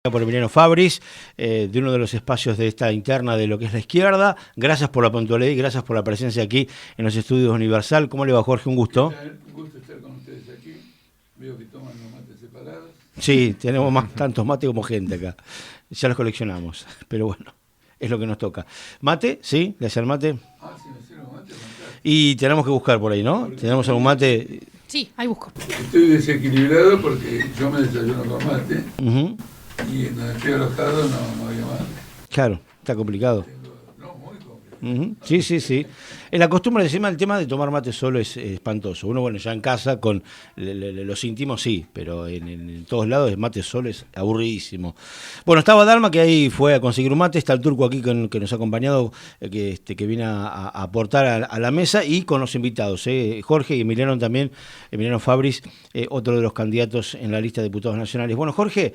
Por Emiliano Fabris, de uno de los espacios de esta interna de lo que es la izquierda. Gracias por la puntualidad y gracias por la presencia aquí en los estudios Universal. ¿Cómo le va, Jorge? Un gusto. Un gusto estar con ustedes aquí. Veo que toman los mates separados. Sí, tenemos tantos mates como gente acá. Ya los coleccionamos, pero bueno, es lo que nos toca. ¿Mate? ¿Sí? ¿Le hacen mate? Ah, sí, me sirven mates. Y tenemos que buscar por ahí, ¿no? ¿Tenemos algún mate? Sí, ahí busco. Estoy desequilibrado porque yo me desayuno con mate. Uh-huh. Y en donde estoy alojado no había mate. Claro, está complicado. No, muy complicado. Uh-huh. Sí, sí, sí. La costumbre, encima, el tema de tomar mate solo es espantoso. Uno, bueno, ya en casa con los íntimos sí, pero en todos lados el mate solo es aburridísimo. Bueno, estaba Dalma, que ahí fue a conseguir un mate. Está el turco aquí que nos ha acompañado, que viene a aportar a la mesa, y con los invitados, Jorge y Emiliano también, Emiliano Fabris, otro de los candidatos en la lista de diputados nacionales. Bueno, Jorge,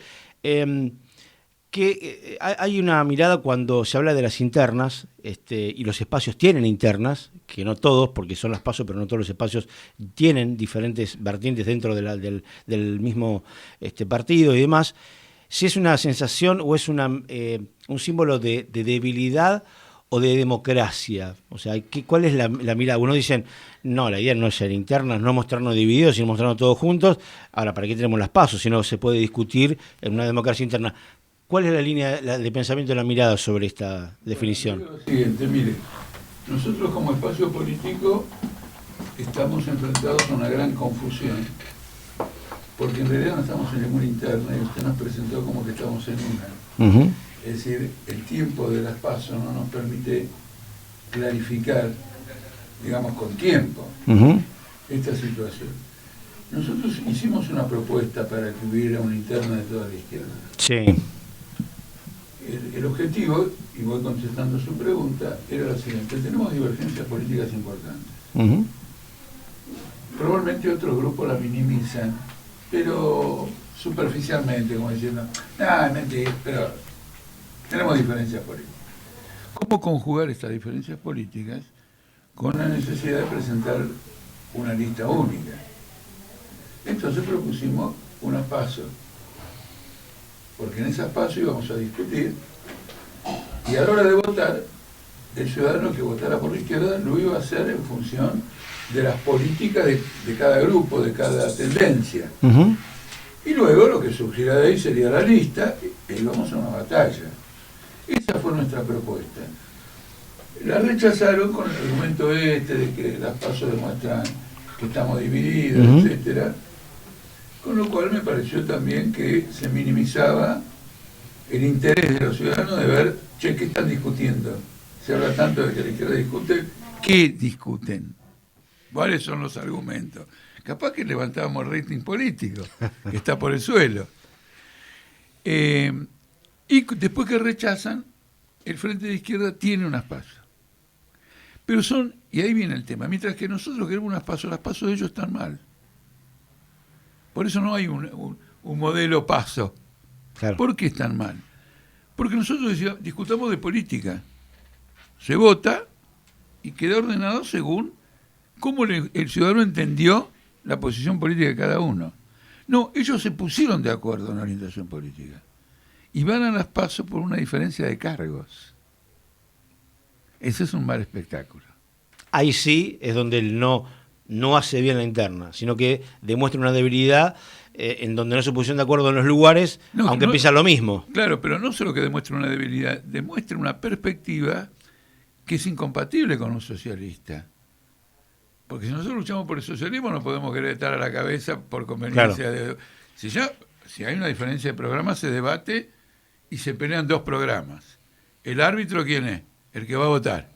que hay una mirada cuando se habla de las internas, y los espacios tienen internas, que no todos, porque son las PASO, pero no todos los espacios tienen diferentes vertientes dentro del mismo partido y demás. Si es una sensación o es un símbolo de debilidad o de democracia. O sea, ¿cuál es la mirada? Uno dicen, no, la idea no es ser internas, no mostrarnos divididos, sino mostrarnos todos juntos. Ahora, ¿para qué tenemos las PASO si no se puede discutir en una democracia interna? ¿Cuál es la línea de pensamiento de la mirada sobre esta definición? Bueno, lo siguiente, mire, nosotros como espacio político estamos enfrentados a una gran confusión, porque en realidad no estamos en ninguna interna y usted nos presentó como que estamos en una. Uh-huh. Es decir, el tiempo de las PASO no nos permite clarificar, digamos, con tiempo, Uh-huh, esta situación. Nosotros hicimos una propuesta para que hubiera una interna de toda la izquierda. sí. El objetivo, y voy contestando su pregunta, era lo siguiente: tenemos divergencias políticas importantes. Uh-huh. Probablemente otros grupos la minimizan, pero superficialmente, como diciendo, es mentira, pero tenemos diferencias políticas. ¿Cómo conjugar estas diferencias políticas con la necesidad de presentar una lista única? Entonces propusimos una PASO, porque en esas PASO íbamos a discutir, y a la hora de votar, el ciudadano que votara por la izquierda lo iba a hacer en función de las políticas de cada grupo, de cada tendencia. Uh-huh. Y luego lo que surgiera de ahí sería la lista, e íbamos a una batalla. Esa fue nuestra propuesta. La rechazaron con el argumento de que las PASO demuestran que estamos divididos, Uh-huh, etcétera. Con lo cual me pareció también que se minimizaba el interés de los ciudadanos de ver, ¿qué están discutiendo? Se habla tanto de que la izquierda discute, ¿qué discuten? ¿Cuáles son los argumentos? Capaz que levantábamos rating político, que está por el suelo. Y después que rechazan, el Frente de Izquierda tiene unas PASO. Pero y ahí viene el tema, mientras que nosotros queremos unas PASO, las PASO de ellos están mal. Por eso no hay un modelo PASO. claro. ¿Por qué están mal? Porque nosotros discutamos de política. Se vota y queda ordenado según cómo el ciudadano entendió la posición política de cada uno. No, ellos se pusieron de acuerdo en la orientación política y van a las PASO por una diferencia de cargos. Ese es un mal espectáculo. Ahí sí es donde el no hace bien la interna, sino que demuestra una debilidad en donde no se pusieron de acuerdo en los lugares, aunque empieza lo mismo. Claro, pero no solo que demuestra una debilidad, demuestra una perspectiva que es incompatible con un socialista. Porque si nosotros luchamos por el socialismo no podemos querer estar a la cabeza por conveniencia. Claro. Si hay una diferencia de programa, se debate y se pelean dos programas. ¿El árbitro quién es? El que va a votar.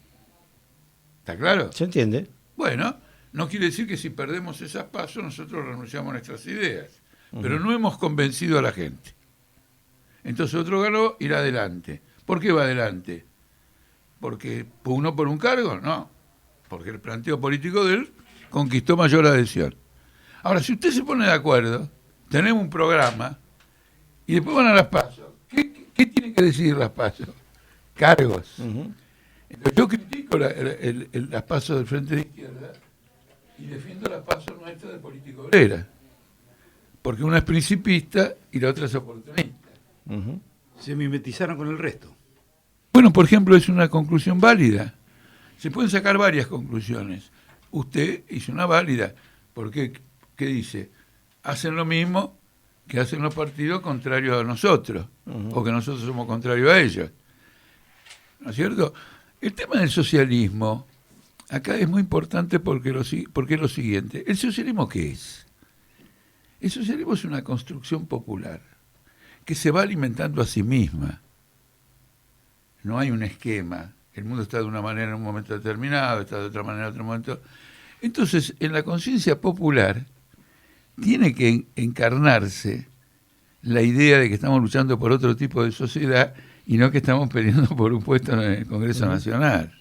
¿Está claro? ¿Se entiende? Bueno, no quiere decir que si perdemos esas PASO nosotros renunciamos a nuestras ideas. Pero no hemos convencido a la gente. Entonces otro ganó, irá adelante. ¿Por qué va adelante? ¿Porque pugnó por un cargo? No. Porque el planteo político de él conquistó mayor adhesión. Ahora, si usted se pone de acuerdo, tenemos un programa y después van a las PASO. ¿Qué tienen que decidir las PASO? Cargos. Uh-huh. Entonces, yo critico las PASO del Frente de Izquierda y defiendo las PASO nuestras de política obrera. Porque una es principista y la otra es oportunista. Ujú. Se mimetizaron con el resto. Bueno, por ejemplo, es una conclusión válida. Se pueden sacar varias conclusiones. Usted hizo una válida, porque, ¿qué dice? Hacen lo mismo que hacen los partidos contrarios a nosotros, o que nosotros somos contrarios a ellos. ¿No es cierto? El tema del socialismo, acá es muy importante porque es lo siguiente. ¿El socialismo qué es? El socialismo es una construcción popular que se va alimentando a sí misma. No hay un esquema. El mundo está de una manera en un momento determinado, está de otra manera en otro momento. Entonces, en la conciencia popular tiene que encarnarse la idea de que estamos luchando por otro tipo de sociedad y no que estamos peleando por un puesto en el Congreso Nacional.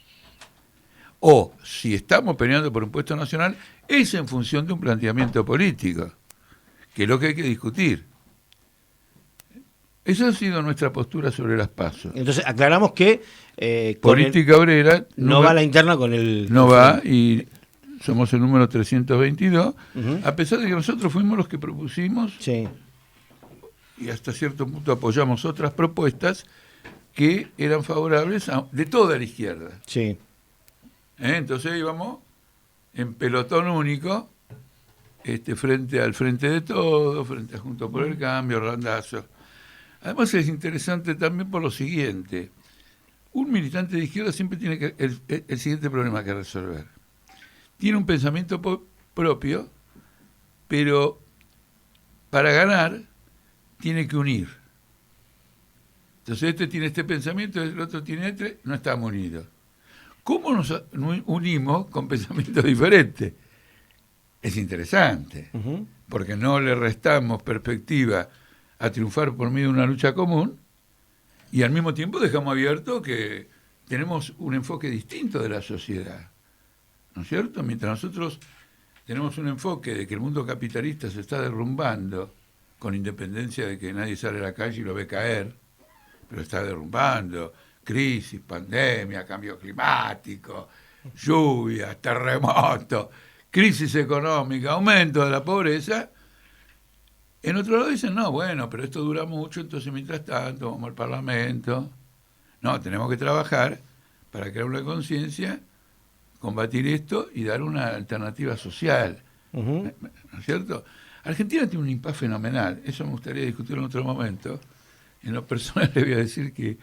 O, si estamos peleando por un puesto nacional, es en función de un planteamiento político, que es lo que hay que discutir. Esa ha sido nuestra postura sobre las PASO. Entonces, aclaramos que Política obrera no va a la interna con el... no va, y somos el número 322, Ujú. a pesar de que nosotros fuimos los que propusimos Sí. y hasta cierto punto apoyamos otras propuestas que eran favorables de toda la izquierda. Sí. Entonces íbamos en pelotón único, frente al Frente de Todos, frente a Juntos por el Cambio, Randazzo. Además es interesante también por lo siguiente. Un militante de izquierda siempre tiene el siguiente problema que resolver. Tiene un pensamiento propio, pero para ganar tiene que unir. Entonces este tiene este pensamiento, el otro tiene este, no estamos unidos. ¿Cómo nos unimos con pensamientos diferentes? Es interesante, porque no le restamos perspectiva a triunfar por medio de una lucha común y al mismo tiempo dejamos abierto que tenemos un enfoque distinto de la sociedad, ¿no es cierto? Mientras nosotros tenemos un enfoque de que el mundo capitalista se está derrumbando, con independencia de que nadie sale a la calle y lo ve caer, pero está derrumbando, crisis, pandemia, cambio climático, lluvias, terremotos, crisis económica, aumento de la pobreza. En otro lado dicen, no, bueno, pero esto dura mucho, entonces mientras tanto vamos al Parlamento. No, tenemos que trabajar para crear una conciencia, combatir esto y dar una alternativa social. ¿No es cierto? Argentina tiene un impas fenomenal, eso me gustaría discutirlo en otro momento. En lo personal le voy a decir que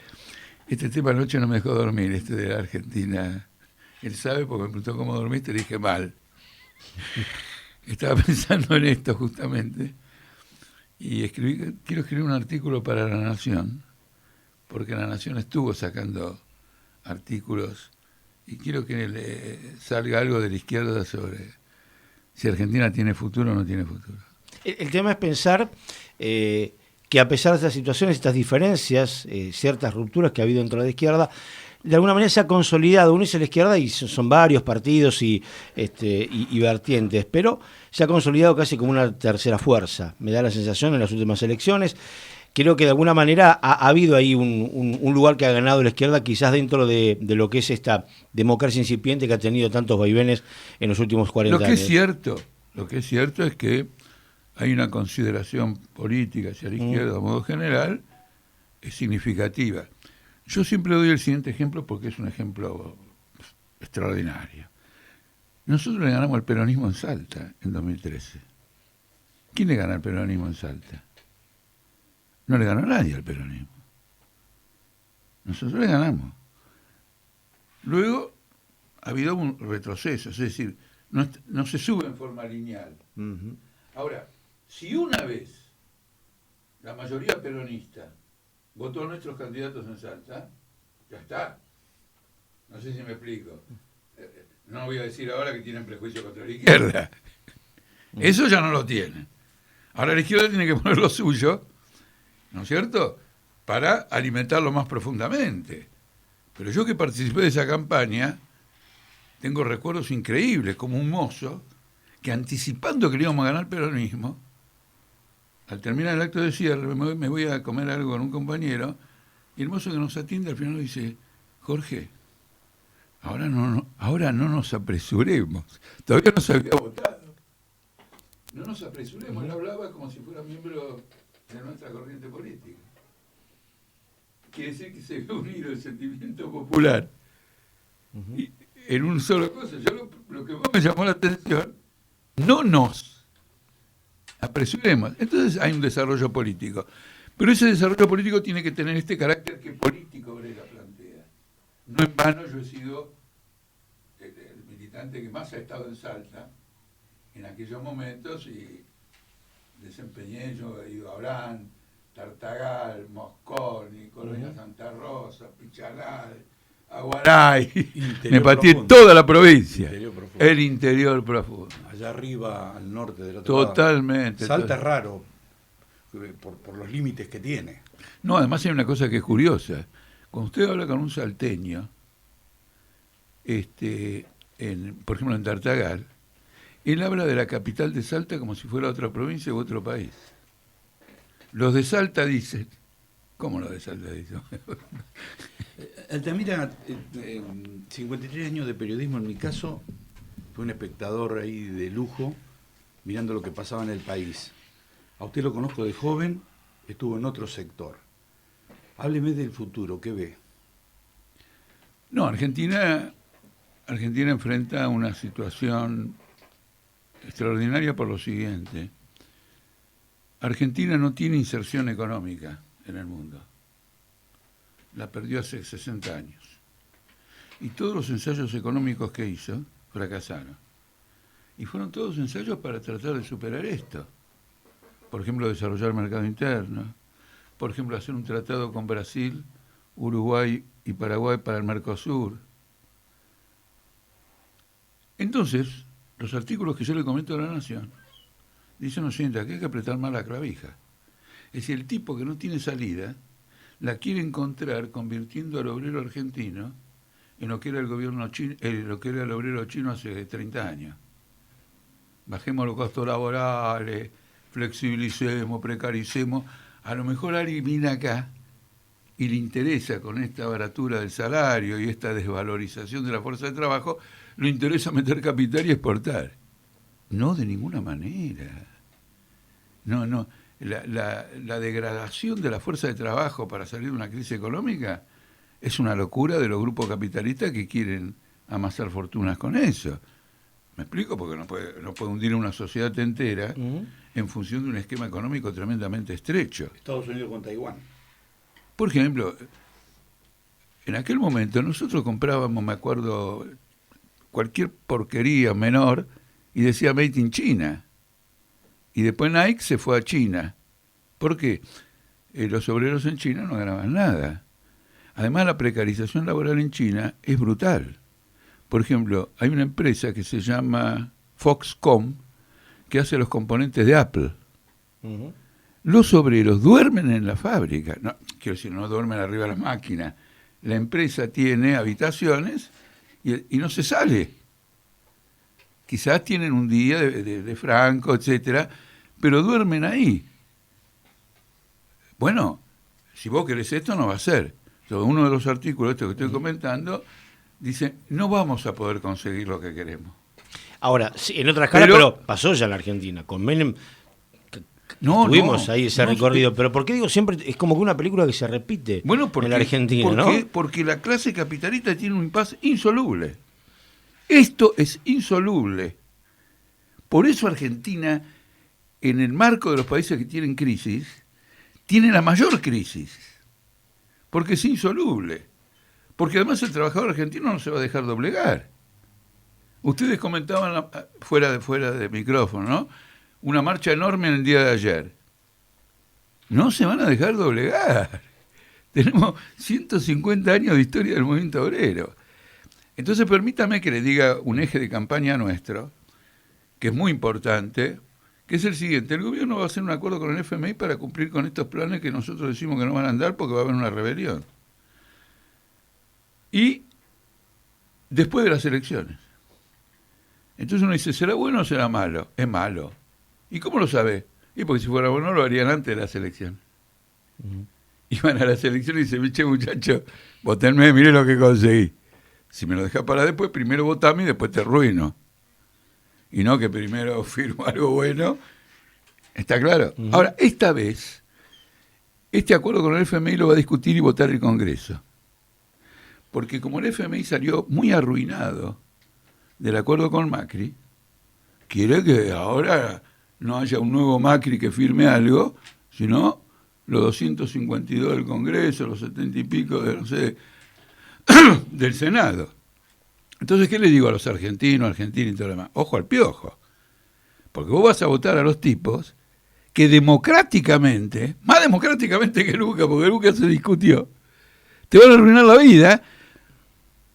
este tema anoche no me dejó dormir, de la Argentina. Él sabe porque me preguntó cómo dormiste, le dije mal. Estaba pensando en esto justamente. Y quiero escribir un artículo para La Nación, porque La Nación estuvo sacando artículos y quiero que le salga algo de la izquierda sobre si Argentina tiene futuro o no tiene futuro. El tema es pensar que a pesar de estas situaciones, estas diferencias, ciertas rupturas que ha habido dentro de la izquierda, de alguna manera se ha consolidado, uno dice la izquierda y son varios partidos y vertientes, pero se ha consolidado casi como una tercera fuerza, me da la sensación en las últimas elecciones. Creo que de alguna manera ha habido ahí un lugar que ha ganado la izquierda, quizás dentro de lo que es esta democracia incipiente que ha tenido tantos vaivenes en los últimos 40 años. Lo que es cierto es que hay una consideración política hacia la izquierda de modo general, es significativa. Yo siempre doy el siguiente ejemplo porque es un ejemplo extraordinario. Nosotros le ganamos al peronismo en Salta en 2013. ¿Quién le gana al peronismo en Salta? No le ganó a nadie al peronismo. Nosotros le ganamos. Luego ha habido un retroceso, es decir, no se sube en forma lineal. Ahora, si una vez la mayoría peronista votó a nuestros candidatos en Salta, ya está. No sé si me explico. No voy a decir ahora que tienen prejuicio contra la izquierda. Eso ya no lo tienen. Ahora la izquierda tiene que poner lo suyo, ¿no es cierto?, para alimentarlo más profundamente. Pero yo que participé de esa campaña, tengo recuerdos increíbles, como un mozo que anticipando que le íbamos a ganar el peronismo, al terminar el acto de cierre, me voy a comer algo con un compañero, y el mozo que nos atiende al final nos dice, Jorge, ahora no nos apresuremos, todavía no se había votado. No nos apresuremos, él hablaba como si fuera miembro de nuestra corriente política. quiere decir que se ve unido el sentimiento popular y en un solo cosa. Yo lo que más me llamó la atención, no nos apresuremos. Entonces hay un desarrollo político. Pero ese desarrollo político tiene que tener este carácter que Político Obrera plantea. No en vano yo he sido el militante que más ha estado en Salta en aquellos momentos y desempeñé, yo he ido a Orán, Tartagal, Mosconi, Colonia Santa Rosa, Pichalal, Aguaray, me patí toda la provincia, el interior profundo. Allá arriba, al norte del otro lado. Totalmente. Salta es raro, por los límites que tiene. No, además hay una cosa que es curiosa. Cuando usted habla con un salteño, por ejemplo en Tartagal, él habla de la capital de Salta como si fuera otra provincia u otro país. Los de Salta dicen, ¿cómo los de Salta dicen? Altamira, 53 años de periodismo en mi caso, fue un espectador ahí de lujo, mirando lo que pasaba en el país. A usted lo conozco de joven, estuvo en otro sector. Hábleme del futuro, ¿qué ve? No, Argentina enfrenta una situación extraordinaria por lo siguiente. Argentina no tiene inserción económica en el mundo. La perdió hace 60 años. Y todos los ensayos económicos que hizo fracasaron. Y fueron todos ensayos para tratar de superar esto. Por ejemplo, desarrollar el mercado interno. Por ejemplo, hacer un tratado con Brasil, Uruguay y Paraguay para el Mercosur. Entonces, los artículos que yo le comento a La Nación dicen lo siguiente: que hay que apretar más la clavija. Es decir, el tipo que no tiene salida la quiere encontrar convirtiendo al obrero argentino en lo que era el gobierno chino, lo que era el obrero chino hace 30 años. Bajemos los costos laborales, flexibilicemos, precaricemos. A lo mejor alguien viene acá y le interesa, con esta baratura del salario y esta desvalorización de la fuerza de trabajo, le interesa meter capital y exportar. No, de ninguna manera. No. La degradación de la fuerza de trabajo para salir de una crisis económica es una locura de los grupos capitalistas que quieren amasar fortunas con eso. ¿Me explico? Porque no puede hundir una sociedad entera en función de un esquema económico tremendamente estrecho. Estados Unidos con Taiwán. Por ejemplo, en aquel momento nosotros comprábamos, me acuerdo, cualquier porquería menor y decía Made in China. Y después Nike se fue a China. ¿Por qué? Los obreros en China no ganaban nada. Además, la precarización laboral en China es brutal. Por ejemplo, hay una empresa que se llama Foxconn que hace los componentes de Apple. Uh-huh. Los obreros duermen en la fábrica. No, quiero decir, no duermen arriba de las máquinas. La empresa tiene habitaciones y no se sale. Quizás tienen un día de franco, etcétera, pero duermen ahí. Bueno, si vos querés esto, no va a ser. Entonces, uno de los artículos que estoy comentando dice, no vamos a poder conseguir lo que queremos. Ahora, sí, en otra escala, pero pasó ya en la Argentina. Con Menem tuvimos ahí ese recorrido. Pero ¿por qué digo siempre? Es como que una película que se repite en la Argentina, ¿no? Porque la clase capitalista tiene un impasse insoluble. Esto es insoluble. Por eso Argentina, en el marco de los países que tienen crisis, tiene la mayor crisis. Porque es insoluble. Porque además el trabajador argentino no se va a dejar doblegar. Ustedes comentaban fuera de micrófono, ¿no? Una marcha enorme en el día de ayer. No se van a dejar doblegar. Tenemos 150 años de historia del movimiento obrero. Entonces permítame que le diga un eje de campaña nuestro, que es muy importante, que es el siguiente: el gobierno va a hacer un acuerdo con el FMI para cumplir con estos planes que nosotros decimos que no van a andar porque va a haber una rebelión. Y después de las elecciones. Entonces uno dice, ¿será bueno o será malo? Es malo. ¿Y cómo lo sabe? Y porque si fuera bueno lo harían antes de las elecciones. Uh-huh. Iban a las elecciones y dicen, che muchacho, votenme, mire lo que conseguí. Si me lo dejas para después, primero votame y después te arruino. Y no que primero firmo algo bueno. ¿Está claro? Uh-huh. Ahora, esta vez, este acuerdo con el FMI lo va a discutir y votar el Congreso. Porque como el FMI salió muy arruinado del acuerdo con Macri, quiere que ahora no haya un nuevo Macri que firme algo, sino los 252 del Congreso, los 70 y pico de, no sé, del Senado. Entonces, ¿qué le digo a los argentinos y todo lo demás? Ojo al piojo. Porque vos vas a votar a los tipos que democráticamente, más democráticamente que Luca, porque Luca se discutió, te van a arruinar la vida.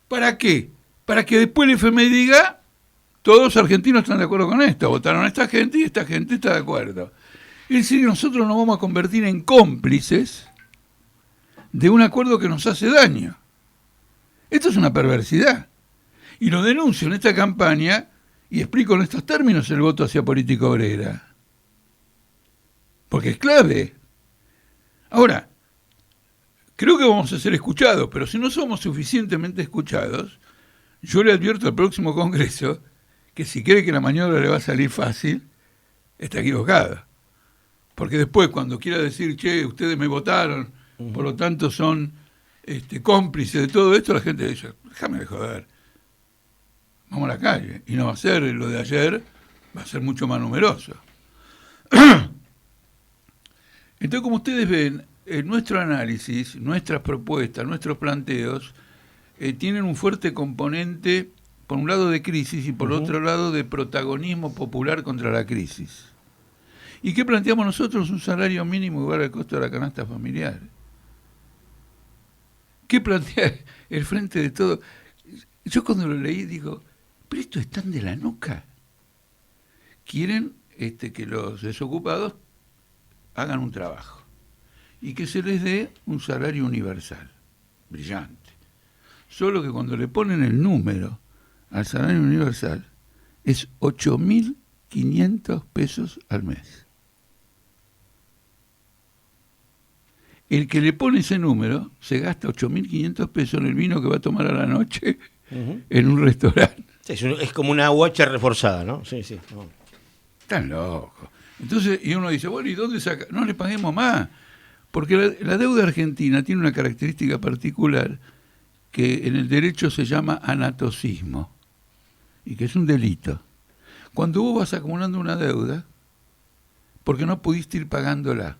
¿Para qué? Para que después el FMI diga, todos los argentinos están de acuerdo con esto, votaron a esta gente y esta gente está de acuerdo. Es decir, nosotros nos vamos a convertir en cómplices de un acuerdo que nos hace daño. Esto es una perversidad. Y lo denuncio en esta campaña y explico en estos términos el voto hacia política obrera. Porque es clave. Ahora, creo que vamos a ser escuchados, pero si no somos suficientemente escuchados, yo le advierto al próximo Congreso que si cree que la maniobra le va a salir fácil, está equivocado. Porque después, cuando quiera decir, che, ustedes me votaron, por lo tanto son cómplices de todo esto, la gente dice, déjame de joder, vamos a la calle. Y no va a ser lo de ayer, va a ser mucho más numeroso. Entonces, como ustedes ven, nuestro análisis, nuestras propuestas, nuestros planteos, tienen un fuerte componente, por un lado de crisis y por otro lado de protagonismo popular contra la crisis. ¿Y qué planteamos nosotros? Un salario mínimo igual al costo de la canasta familiar. ¿Qué plantea el Frente de Todos? Yo cuando lo leí digo, pero esto es tan de la nuca. Quieren que los desocupados hagan un trabajo y que se les dé un salario universal. Brillante. Solo que cuando le ponen el número al salario universal es 8.500 pesos al mes. El que le pone ese número se gasta 8.500 pesos en el vino que va a tomar a la noche en un restaurante. Sí, es como una huacha reforzada, ¿no? Sí, sí. No. Están locos. Entonces, y uno dice, bueno, ¿y dónde saca? No le paguemos más. Porque la deuda argentina tiene una característica particular que en el derecho se llama anatocismo, y que es un delito. Cuando vos vas acumulando una deuda, porque no pudiste ir pagándola,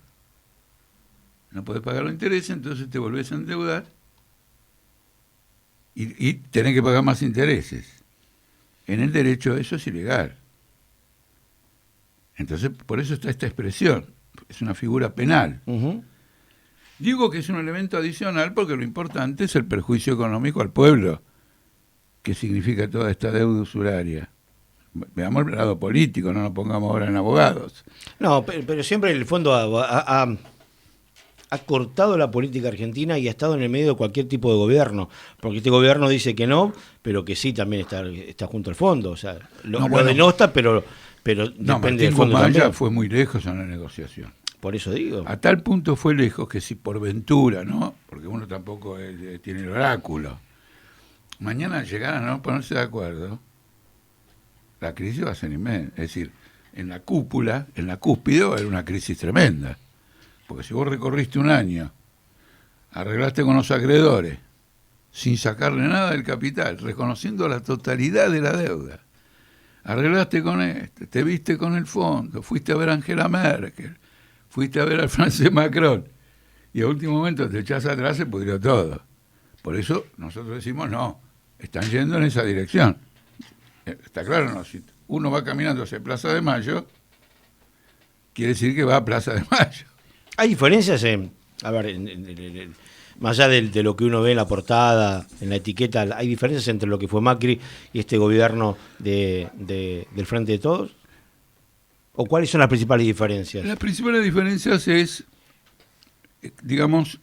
no podés pagar los intereses, entonces te volvés a endeudar y tenés que pagar más intereses. En el derecho eso es ilegal. Entonces, por eso está esta expresión. Es una figura penal. Digo que es un elemento adicional porque lo importante es el perjuicio económico al pueblo, que significa toda esta deuda usuraria. Veamos el lado político, no nos pongamos ahora en abogados. No, pero siempre en el fondo ha cortado la política argentina y ha estado en el medio de cualquier tipo de gobierno, porque este gobierno dice que no, pero que sí también está junto al fondo, o sea, lo denosta, pero depende del fondo Maya también. Fue muy lejos en la negociación. Por eso digo. A tal punto fue lejos que si por ventura, ¿no? Porque uno tampoco tiene el oráculo, mañana llegaran a no ponerse de acuerdo, la crisis va a ser inmensa. Es decir, en la cúpula, en la cúspide va a haber una crisis tremenda. Porque si vos recorriste un año, arreglaste con los acreedores, sin sacarle nada del capital, reconociendo la totalidad de la deuda, arreglaste con te viste con el fondo, fuiste a ver a Angela Merkel, fuiste a ver al francés Macron, y a último momento te echás atrás, se pudrió todo. Por eso nosotros decimos, no, están yendo en esa dirección. Está claro, ¿no? Si uno va caminando hacia Plaza de Mayo, quiere decir que va a Plaza de Mayo. Hay diferencias, más allá de lo que uno ve en la portada, en la etiqueta, ¿hay diferencias entre lo que fue Macri y este gobierno del Frente de Todos? ¿O cuáles son las principales diferencias? Las principales diferencias es, digamos,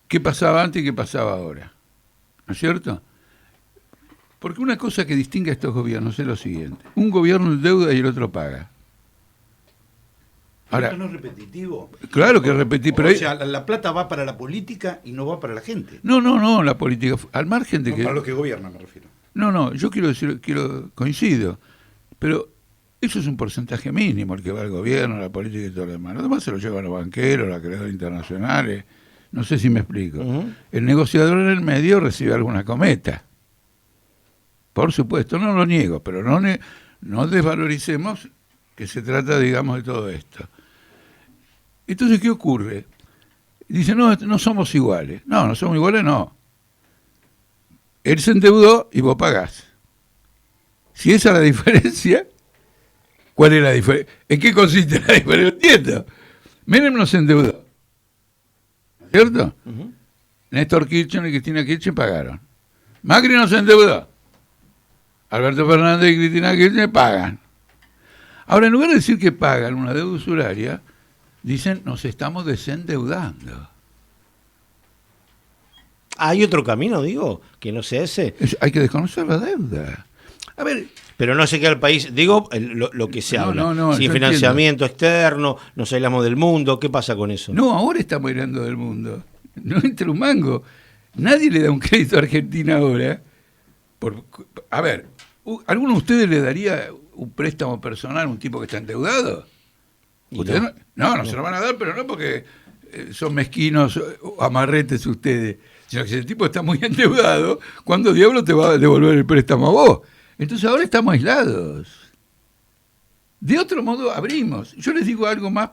qué pasaba antes y qué pasaba ahora. ¿No es cierto? Porque una cosa que distingue a estos gobiernos es lo siguiente. Un gobierno endeuda y el otro paga. Ahora, ¿esto no es repetitivo? Claro que es repetitivo. Pero o sea, la plata va para la política y no va para la gente. No, la política, al margen de no, que... para los que gobiernan me refiero. No, yo quiero coincido, pero Eso es un porcentaje mínimo el que va al gobierno, la política y todo lo demás. Lo demás se lo llevan los banqueros, los acreedores internacionales. No sé si me explico. Ujú. El negociador en el medio recibe alguna cometa. Por supuesto, no lo niego, pero no desvaloricemos que se trata, digamos, de todo esto. Entonces, ¿qué ocurre? Dice, no somos iguales. No somos iguales, no. Él se endeudó y vos pagás. Si esa es la diferencia, ¿cuál es la diferencia? ¿En qué consiste la diferencia? Entiendo. Menem no se endeudó. ¿Cierto? Ujú. Néstor Kirchner y Cristina Kirchner pagaron. Macri no se endeudó. Alberto Fernández y Cristina Kirchner pagan. Ahora, en lugar de decir que pagan una deuda usuraria, dicen nos estamos desendeudando. ¿Hay otro camino, digo, que no sea ese? Hay que desconocer la deuda. A ver, Pero no se queda el país, digo, lo que se habla. No, Sin yo financiamiento externo, nos aislamos del mundo, ¿qué pasa con eso? no, ahora estamos mirando del mundo. No entra un mango. Nadie le da un crédito a Argentina ahora. A ver, ¿alguno de ustedes le daría un préstamo personal a un tipo que está endeudado? Y ¿Ustedes no. no se lo van a dar, pero no porque son mezquinos o amarretes ustedes, sino que si el tipo está muy endeudado, ¿cuándo diablo te va a devolver el préstamo a vos? Entonces ahora estamos aislados. De otro modo abrimos. Yo les digo algo más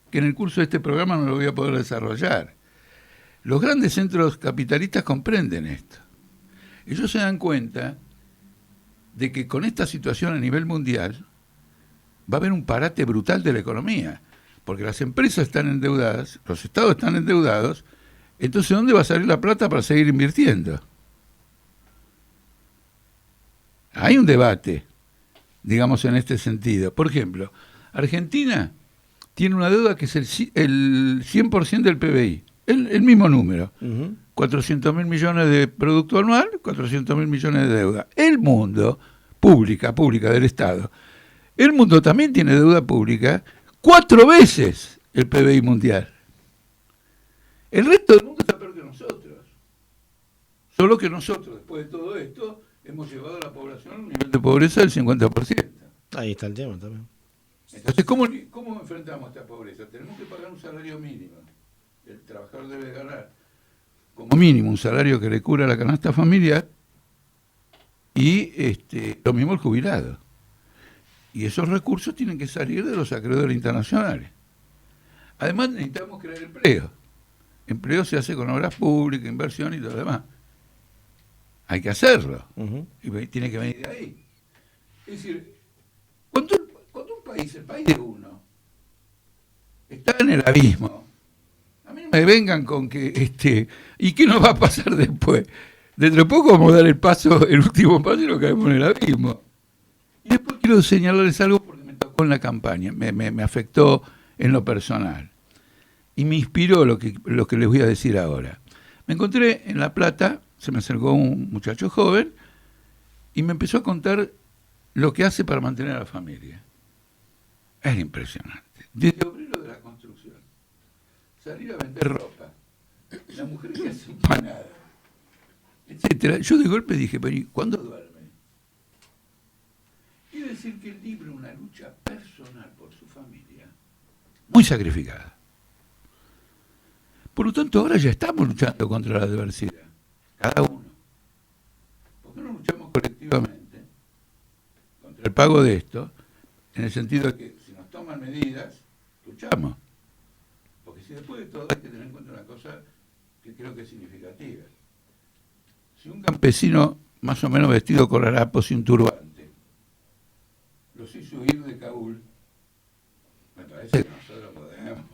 que en el curso de este programa no lo voy a poder desarrollar. Los grandes centros capitalistas comprenden esto. Ellos se dan cuenta de que con esta situación a nivel mundial va a haber un parate brutal de la economía, porque las empresas están endeudadas, los estados están endeudados, entonces ¿dónde va a salir la plata para seguir invirtiendo? Hay un debate, digamos, en este sentido. Por ejemplo, Argentina tiene una deuda que es el 100% del PBI, el mismo número. Ujú. 400.000 millones de producto anual, 400.000 millones de deuda. El mundo, pública del Estado, el mundo también tiene deuda pública 4 veces el PBI mundial. El resto del mundo está peor que nosotros. Solo que nosotros, después de todo esto, hemos llevado a la población a un nivel de pobreza del 50%. Ahí está el tema también. Entonces, ¿cómo enfrentamos esta pobreza? Tenemos que pagar un salario mínimo. El trabajador debe ganar como mínimo un salario que le cubra la canasta familiar y lo mismo el jubilado. Y esos recursos tienen que salir de los acreedores internacionales. Además necesitamos crear empleo. Empleo se hace con obras públicas, inversión y todo lo demás. Hay que hacerlo. Ujú. Y tiene que venir de ahí. Es decir, cuando un país, el país de uno, está en el abismo, a mí no me vengan con que, ¿y qué nos va a pasar después? Dentro de poco vamos a dar el último paso y nos caemos en el abismo. Y después quiero señalarles algo porque me tocó en la campaña, me afectó en lo personal. Y me inspiró lo que les voy a decir ahora. Me encontré en La Plata, se me acercó un muchacho joven y me empezó a contar lo que hace para mantener a la familia. Es impresionante. Desde obrero de la construcción, salir a vender ropa, la mujer que hace empanada, etcétera. Yo de golpe dije, pero ¿y cuándo duerme? Quiere decir que él libra una lucha personal por su familia, muy sacrificada. Por lo tanto, ahora ya estamos luchando contra la adversidad, cada uno. ¿Por qué no luchamos colectivamente contra el pago de esto? En el sentido de que si nos toman medidas, luchamos. Porque si después de todo hay que tener en cuenta una cosa que creo que es significativa. Si un campesino más o menos vestido con harapos y un turbante los hizo huir de Kabul, me parece que nosotros podemos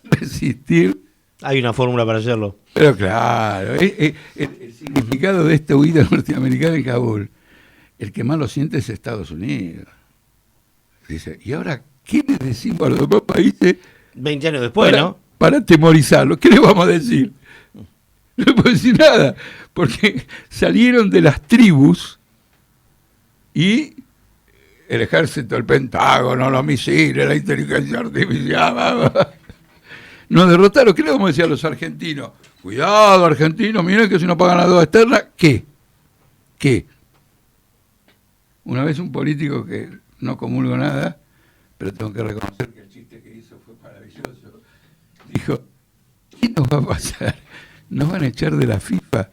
resistir. Hay una fórmula para hacerlo. Pero claro, el significado de esta huida norteamericana en Kabul, el que más lo siente es Estados Unidos. Dice, ¿y ahora qué le decimos a los demás países 20 años después, ¿no? para atemorizarlos? ¿Qué le vamos a decir? No le puedo decir nada, porque salieron de las tribus y el ejército, el Pentágono, los misiles, la inteligencia artificial, nos derrotaron. ¿Qué le vamos a decir a los argentinos? Cuidado, argentinos, miren que si no pagan la deuda externa, ¿qué? Una vez un político que no comulgo nada, pero tengo que reconocer que el chiste que hizo fue maravilloso. Dijo, ¿qué nos va a pasar? ¿Nos van a echar de la FIFA?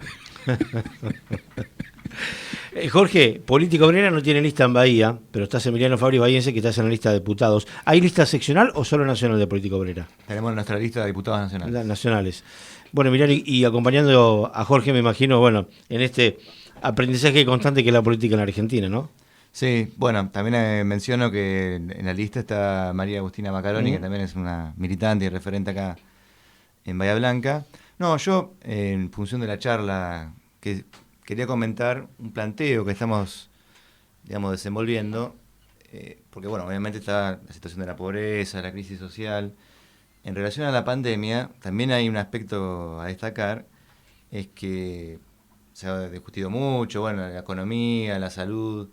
Jorge, Política Obrera no tiene lista en Bahía, pero estás Emiliano Fabri Bahiense, que estás en la lista de diputados. ¿Hay lista seccional o solo nacional de Política Obrera? Tenemos nuestra lista de diputados nacionales. Nacionales. Bueno, Emiliano, y acompañando a Jorge, me imagino, bueno, en este aprendizaje constante que es la política en la Argentina, ¿no? Sí, bueno, también menciono que en la lista está María Agustina Macaroni, que también es una militante y referente acá en Bahía Blanca. No, yo, en función de la charla, que quería comentar un planteo que estamos, digamos, desenvolviendo, porque, bueno, obviamente está la situación de la pobreza, la crisis social. En relación a la pandemia, también hay un aspecto a destacar, es que se ha discutido mucho, bueno, la economía, la salud.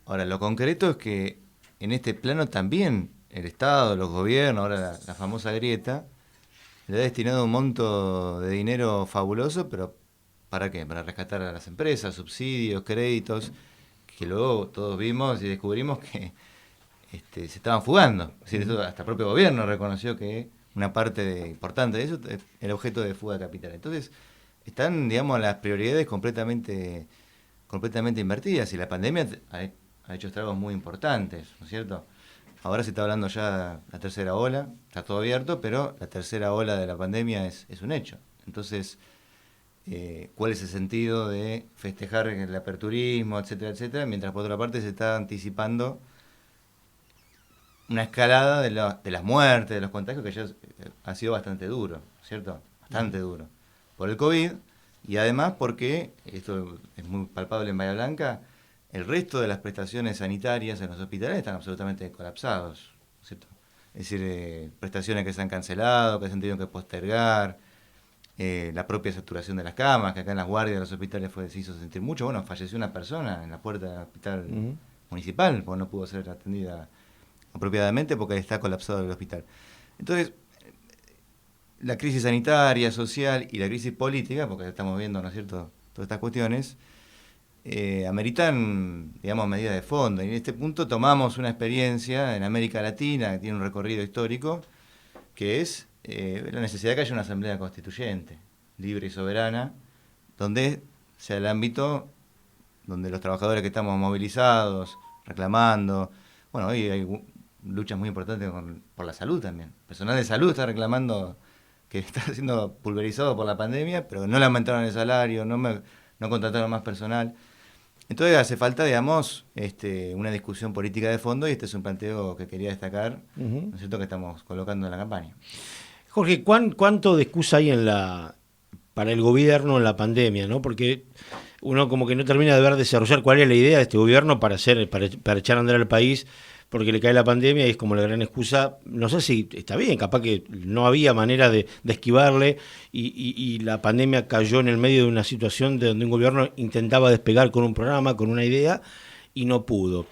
Ahora, lo concreto es que en este plano también el Estado, los gobiernos, ahora la famosa grieta, le ha destinado un monto de dinero fabuloso, pero ¿para qué? Para rescatar a las empresas, subsidios, créditos, que luego todos vimos y descubrimos que se estaban fugando. Es decir, eso hasta el propio gobierno reconoció que una parte importante de eso es el objeto de fuga de capital. Entonces, están, digamos, las prioridades completamente invertidas, y la pandemia ha hecho estragos muy importantes, ¿no es cierto? Ahora se está hablando ya de la tercera ola, está todo abierto, pero la tercera ola de la pandemia es un hecho. Entonces, ¿cuál es el sentido de festejar el aperturismo, etcétera, etcétera? Mientras por otra parte se está anticipando una escalada de las muertes, de los contagios, que ya ha sido bastante duro, ¿cierto? Bastante duro. Por el COVID, y además porque, esto es muy palpable en Bahía Blanca, el resto de las prestaciones sanitarias en los hospitales están absolutamente colapsados, ¿cierto? Es decir, prestaciones que se han cancelado, que se han tenido que postergar, la propia saturación de las camas, que acá en las guardias de los hospitales se hizo sentir mucho. Bueno, falleció una persona en la puerta del hospital municipal, porque no pudo ser atendida apropiadamente porque está colapsado el hospital. Entonces, la crisis sanitaria, social y la crisis política, porque estamos viendo, ¿no es cierto?, todas estas cuestiones, ameritan, digamos, medidas de fondo. Y en este punto tomamos una experiencia en América Latina, que tiene un recorrido histórico, que es la necesidad de que haya una asamblea constituyente, libre y soberana, donde sea el ámbito donde los trabajadores que estamos movilizados, reclamando, bueno, hoy hay luchas muy importantes por la salud también. El personal de salud está reclamando que está siendo pulverizado por la pandemia, pero no le aumentaron el salario, no contrataron más personal. Entonces hace falta, digamos, una discusión política de fondo, y este es un planteo que quería destacar, ¿no es cierto?, que estamos colocando en la campaña. Jorge, ¿cuánto de excusa hay para el gobierno en la pandemia, ¿no? Porque uno como que no termina de desarrollar cuál es la idea de este gobierno para echar a andar al país, porque le cae la pandemia y es como la gran excusa. No sé si está bien, capaz que no había manera de esquivarle, y la pandemia cayó en el medio de una situación donde un gobierno intentaba despegar con un programa, con una idea, y no pudo.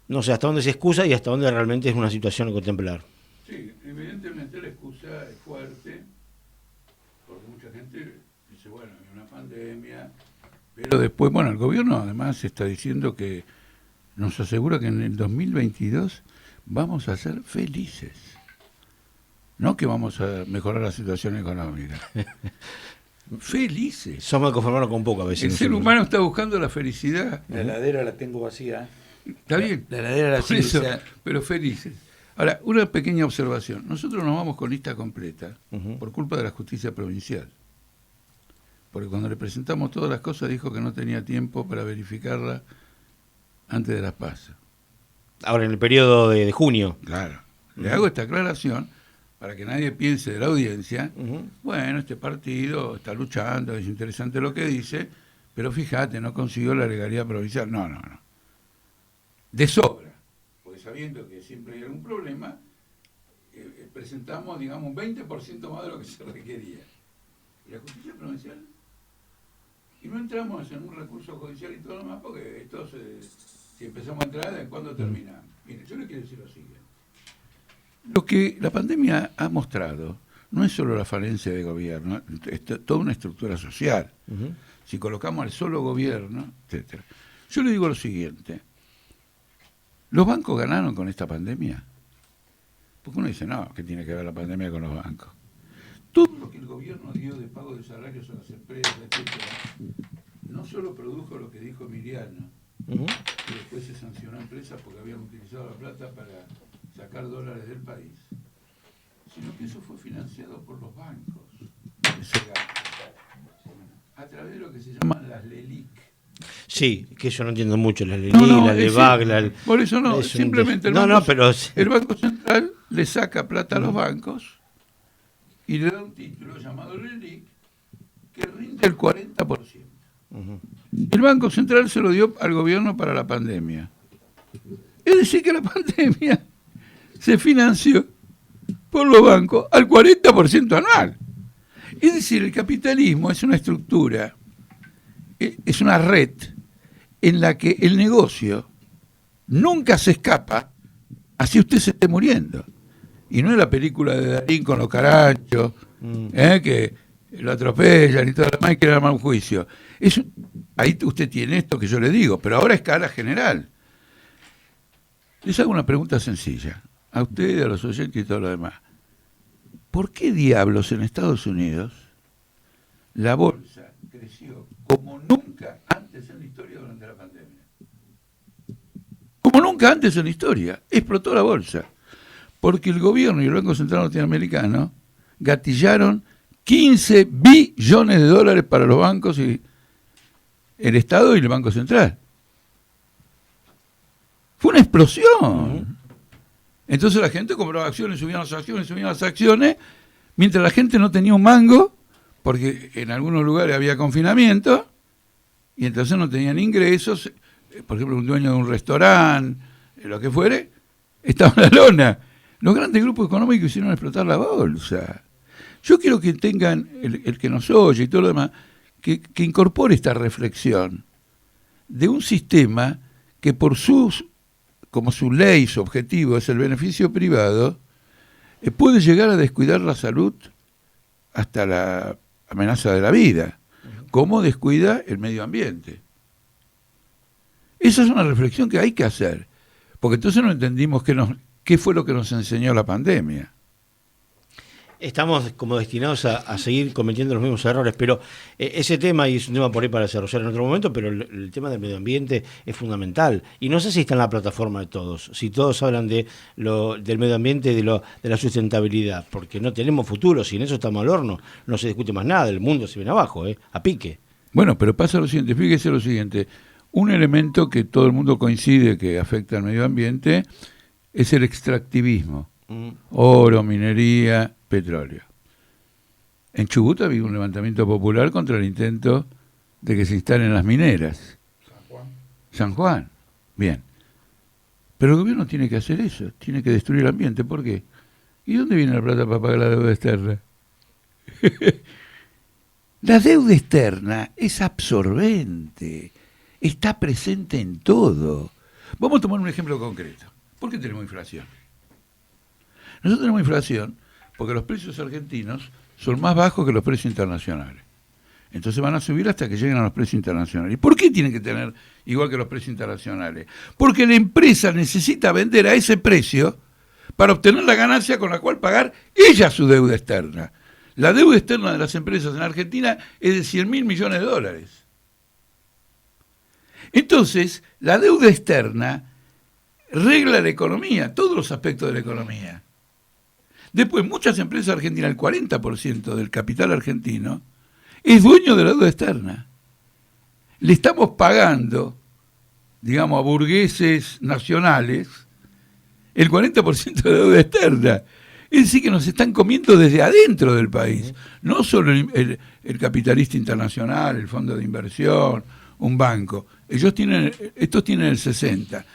No sé hasta dónde se excusa y hasta dónde realmente es una situación a contemplar. Sí, evidentemente la excusa es fuerte, porque mucha gente dice, bueno, hay una pandemia, pero después, bueno, el gobierno además está diciendo que nos asegura que en el 2022 vamos a ser felices, no que vamos a mejorar la situación económica. Felices. Somos conformados con poco a veces. El ser humano está buscando la felicidad. La heladera la tengo vacía. Está bien. La heladera la Por eso, pero felices. Ahora, una pequeña observación. Nosotros nos vamos con lista completa por culpa de la justicia provincial. Porque cuando le presentamos todas las cosas dijo que no tenía tiempo para verificarla antes de las PASO. Ahora, en el periodo de junio. Claro. Le hago esta aclaración para que nadie piense de la audiencia, bueno, este partido está luchando, es interesante lo que dice, pero fíjate, no consiguió la legalidad provincial. No. De sobra. Porque sabiendo que siempre hay algún problema, presentamos, digamos, un 20% más de lo que se requería. ¿Y la justicia provincial? Y no entramos en un recurso judicial y todo lo demás, porque esto si empezamos a entrar, ¿cuándo terminamos? Mire, yo le quiero decir lo siguiente. Lo que la pandemia ha mostrado no es solo la falencia de gobierno, es toda una estructura social. Si colocamos al solo gobierno, etcétera. Yo le digo lo siguiente. ¿Los bancos ganaron con esta pandemia? Porque uno dice, no, ¿qué tiene que ver la pandemia con los bancos? Todo lo que el gobierno dio de pago de salarios a las empresas, etcétera, no solo produjo lo que dijo Emiliano, que después se sancionó a empresas porque habían utilizado la plata para sacar dólares del país, sino que eso fue financiado por los bancos, a través de lo que se llaman las LELIC. Sí, que yo no entiendo mucho, la LELIC, No, la LEBAC, por eso no, simplemente el Banco Central le saca plata a los bancos y le da un título llamado LELIC que rinde el 40%. El Banco Central se lo dio al gobierno para la pandemia. Es decir, que la pandemia se financió por los bancos al 40% anual. Es decir, el capitalismo es una estructura, es una red en la que el negocio nunca se escapa así usted se esté muriendo. Y no es la película de Darín con los caranchos, que lo atropellan y todo lo demás y quieren armar un juicio. Ahí usted tiene esto que yo le digo, pero ahora a escala general. Les hago una pregunta sencilla, a ustedes, a los oyentes y todo lo demás. ¿Por qué diablos en Estados Unidos la bolsa creció como nunca antes en la historia durante la pandemia? Como nunca antes en la historia. Explotó la bolsa. Porque el gobierno y el Banco Central Norteamericano gatillaron 15 billones de dólares para los bancos y el Estado y el Banco Central. Fue una explosión. Entonces la gente compraba acciones, subían las acciones, mientras la gente no tenía un mango, porque en algunos lugares había confinamiento, y entonces no tenían ingresos. Por ejemplo, un dueño de un restaurante, lo que fuere, estaba en la lona. Los grandes grupos económicos hicieron explotar la bolsa. Yo quiero que tengan, el que nos oye y todo lo demás, que incorpore esta reflexión de un sistema que como su ley, su objetivo es el beneficio privado, puede llegar a descuidar la salud hasta la amenaza de la vida, como descuida el medio ambiente. Esa es una reflexión que hay que hacer, porque entonces no entendimos qué fue lo que nos enseñó la pandemia. Estamos como destinados a seguir cometiendo los mismos errores, pero ese tema, y es un tema por ahí para desarrollar en otro momento, pero el tema del medio ambiente es fundamental. Y no sé si está en la plataforma de todos, si todos hablan del medio ambiente y de la sustentabilidad, porque no tenemos futuro, si en eso estamos al horno, no se discute más nada, el mundo se viene abajo, a pique. Bueno, pero pasa lo siguiente, fíjese lo siguiente, un elemento que todo el mundo coincide que afecta al medio ambiente es el extractivismo. Oro, minería, petróleo. En Chubut ha habido un levantamiento popular contra el intento de que se instalen las mineras. San Juan. Bien. Pero el gobierno tiene que hacer eso, tiene que destruir el ambiente. ¿Por qué? ¿Y dónde viene la plata para pagar la deuda externa? La deuda externa es absorbente, está presente en todo. Vamos a tomar un ejemplo concreto. ¿Por qué tenemos inflación? Nosotros tenemos inflación porque los precios argentinos son más bajos que los precios internacionales. Entonces van a subir hasta que lleguen a los precios internacionales. ¿Y por qué tienen que tener igual que los precios internacionales? Porque la empresa necesita vender a ese precio para obtener la ganancia con la cual pagar ella su deuda externa. La deuda externa de las empresas en Argentina es de 100.000 millones de dólares. Entonces, la deuda externa regla la economía, todos los aspectos de la economía. Después, muchas empresas argentinas, el 40% del capital argentino, es dueño de la deuda externa. Le estamos pagando, digamos, a burgueses nacionales el 40% de la deuda externa. Es decir, que nos están comiendo desde adentro del país. No solo el capitalista internacional, el fondo de inversión, un banco. Estos tienen el 60%.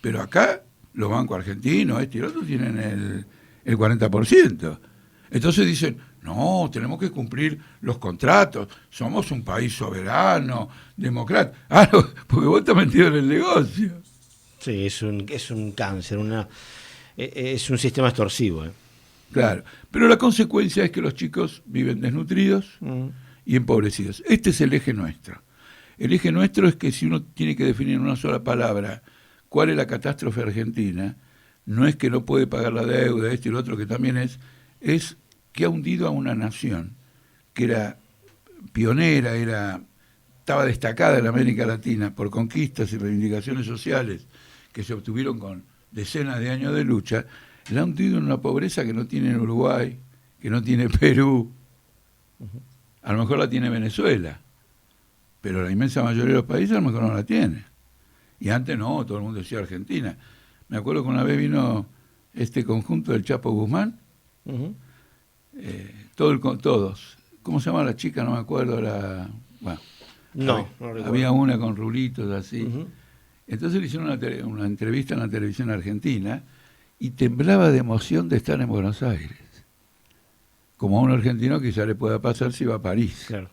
Pero acá, los bancos argentinos, y el otro tienen el 40%. Entonces dicen, no, tenemos que cumplir los contratos, somos un país soberano, democrático. Ah, no, porque vos estás metido en el negocio. Sí, es un cáncer, es un sistema extorsivo. Claro, pero la consecuencia es que los chicos viven desnutridos y empobrecidos. Este es el eje nuestro. El eje nuestro es que si uno tiene que definir en una sola palabra cuál es la catástrofe argentina, no es que no puede pagar la deuda, esto y lo otro, que también es que ha hundido a una nación que era pionera, estaba destacada en América Latina por conquistas y reivindicaciones sociales que se obtuvieron con decenas de años de lucha, la ha hundido en una pobreza que no tiene en Uruguay, que no tiene Perú, a lo mejor la tiene Venezuela, pero la inmensa mayoría de los países a lo mejor no la tiene. Y antes no, todo el mundo decía Argentina. Me acuerdo que una vez vino este conjunto del Chapo Guzmán, todos. ¿Cómo se llama la chica? No me acuerdo. Bueno, No había una con rulitos así. Entonces le hicieron una entrevista en la televisión argentina y temblaba de emoción de estar en Buenos Aires. Como a un argentino quizá le pueda pasar si va a París. Claro.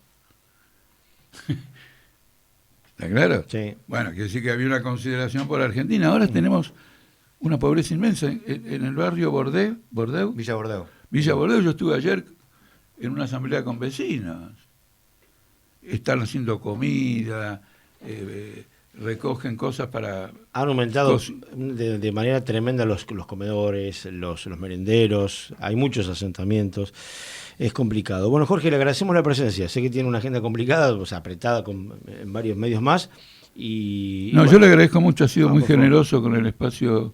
¿Está claro? Sí. Bueno, quiere decir que había una consideración por Argentina. Ahora tenemos una pobreza inmensa en el barrio Bordeaux. Villa Bordeaux. Villa Bordeaux, yo estuve ayer en una asamblea con vecinos. Están haciendo comida, recogen cosas para... Han aumentado de manera tremenda los comedores, los merenderos, hay muchos asentamientos, es complicado. Bueno, Jorge, le agradecemos la presencia, sé que tiene una agenda complicada, o sea, apretada en varios medios más. Yo le agradezco mucho, ha sido muy generoso con el espacio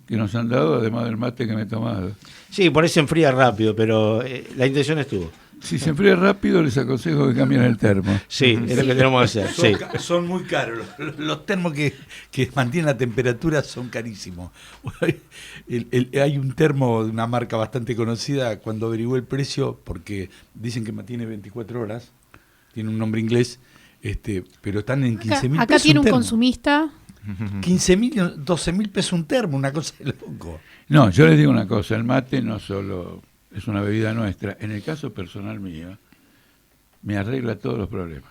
que nos han dado, además del mate que me he tomado. Sí, por ahí se enfría rápido, pero la intención estuvo. Si se enfría rápido, les aconsejo que cambien el termo. Sí, es lo que tenemos que hacer. Sí. Son muy caros. Los termos que mantienen la temperatura son carísimos. Hay un termo de una marca bastante conocida, cuando averigué el precio, porque dicen que mantiene 24 horas, tiene un nombre inglés, pero están en 15.000 pesos. Acá tiene un consumista. 15.000, 12.000 pesos un termo, una cosa de loco. No, yo les digo una cosa, el mate no solo es una bebida nuestra, en el caso personal mío, me arregla todos los problemas,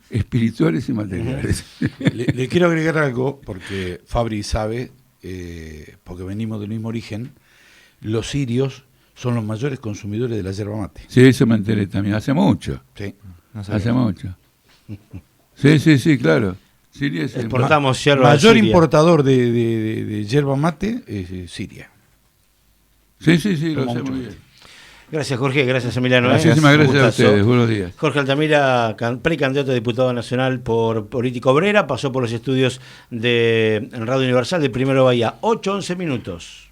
espirituales y materiales. Le quiero agregar algo, porque Fabri sabe, porque venimos del mismo origen, los sirios son los mayores consumidores de la yerba mate. Sí, eso me enteré también, hace mucho. Sí. Hace mucho. Sí, claro. Siria es el mayor importador de yerba mate es Siria. Sí, lo sé muy bien. Gracias, Jorge, gracias, Emiliano. Muchísimas gracias a ustedes, buenos días. Jorge Altamira, precandidato a diputado nacional por Política Obrera, pasó por los estudios de Radio Universal de Primero Bahía. 8-11 minutos.